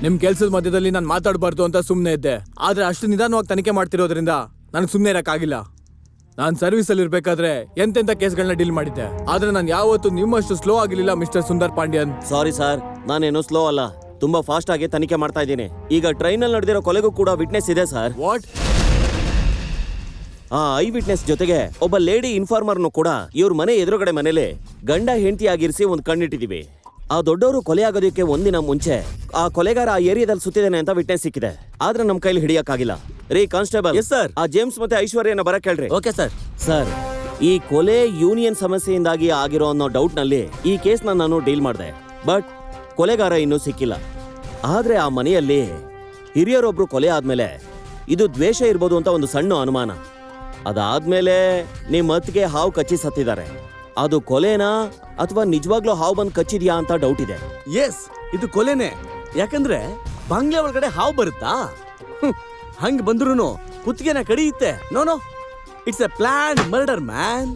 ನಿಮ್ ಕೆಲ್ಸದ ಮಧ್ಯದಲ್ಲಿ ನಾನು ಮಾತಾಡಬಾರ್ದು ಅಂತ ಸುಮ್ಮನೆ ಇದ್ದೆ. ಆದ್ರೆ ಅಷ್ಟು ನಿಧಾನವಾಗಿ ತನಿಖೆ ಮಾಡ್ತಿರೋದ್ರಿಂದ ನನಗೆ ಸುಮ್ಮನೆ ಇರಕ್ಕಾಗಿಲ್ಲ. ನಾನು ಸರ್ವಿಸಲ್ಲಿ ಇರ್ಬೇಕಾದ್ರೆ ಎಂತೆಂಥ ಕೇಸ್ಗಳನ್ನ ಡೀಲ್ ಮಾಡಿದ್ದೆ. ಆದ್ರೆ ನಾನು ಯಾವತ್ತೂ ನಿಮ್ಮಷ್ಟು ಸ್ಲೋ ಆಗಿರ್ಲಿಲ್ಲ mister Sundar Pandian. Sorry sir, ನಾನೇನು ಸ್ಲೋ ಅಲ್ಲ, ತುಂಬಾ ಫಾಸ್ಟ್ ಆಗಿ ತನಿಖೆ ಮಾಡ್ತಾ ಇದ್ದೀನಿ. ಈಗ ಟ್ರೈನಲ್ಲಿ ನಡೆದಿರೋ ಕೊಲೆಗೂ ಕೂಡ ವಿಟ್ನೆಸ್ ಇದೆ ಸರ್. ವಾಟ್? ಆ ಐ ವಿಟ್ನೆಸ್ ಜೊತೆಗೆ ಒಬ್ಬ ಲೇಡಿ ಇನ್ಫಾರ್ಮರ್ನು ಕೂಡ ಇವ್ರ ಮನೆ ಎದುರುಗಡೆ ಮನೇಲಿ ಗಂಡ ಹೆಂಡತಿ ಆಗಿರಿಸಿ ಒಂದು ಕಣ್ಣಿಟ್ಟಿದೀವಿ. ಆ ದೊಡ್ಡವರು ಕೊಲೆ ಆಗೋದಕ್ಕೆ ಒಂದಿನ ಮುಂಚೆ ಆ ಕೊಲೆಗಾರ ಆ ಏರಿಯಾದಲ್ಲಿ ಸುತ್ತಿದ್ದಾನೆ ಅಂತ ವಿಟ್ನೆಸ್ ಸಿಕ್ಕಿದೆ. ಆದ್ರೆ ನಮ್ ಕೈಲಿ ಹಿಡಿಯಕ್ಕಾಗಿಲ್ಲ. ರೀ ಕಾನ್ಸ್ಟೇಬಲ್, ಸರ್, ಆ ಜೇಮ್ಸ್ ಮತ್ತೆ ಐಶ್ವರ್ಯನ ಬರಕ್ ಹೇಳ್ರಿ. Okay sir. ಸರ್, ಈ ಕೊಲೆ ಯೂನಿಯನ್ ಸಮಸ್ಯೆಯಿಂದಾಗಿ ಆಗಿರೋ ಅನ್ನೋ ಡೌಟ್ ನಲ್ಲಿ ಈ ಕೇಸ್ನ ನಾನು ಡೀಲ್ ಮಾಡಿದೆ. ಬಟ್ ಕೊಲೆಗಾರ ಇನ್ನೂ ಸಿಕ್ಕಿಲ್ಲ. ಆದ್ರೆ ಆ ಮನೆಯಲ್ಲಿ ಹಿರಿಯರೊಬ್ರು ಕೊಲೆ ಆದ್ಮೇಲೆ ಇದು ದ್ವೇಷ ಇರ್ಬೋದು ಅಂತ ಒಂದು ಸಣ್ಣ ಅನುಮಾನ. ಅದಾದ್ಮೇಲೆ ನಿಮ್ ಮತ್ತಿಗೆ ಹಾವು ಕಚ್ಚಿ ಸತ್ತಿದ್ದಾರೆ. ಅದು ಕೊಲೆನಾ ಅಥವಾ ನಿಜವಾಗ್ಲೂ ಹಾವು ಬಂದು ಕಚ್ಚಿದ್ಯಾ ಅಂತ ಡೌಟ್ ಇದೆ. ಎಸ್, ಇದು ಕೊಲೆನೆ. ಯಾಕಂದ್ರೆ ಬಂಗ್ಲೆ ಒಳಗಡೆ ಹಾವು ಬರುತ್ತಾ? ಹಂಗ್ ಬಂದ್ರೂ ಕುತ್ತಿಗೆನ ಕಡಿಯುತ್ತೆ. No, it's a plan murder man.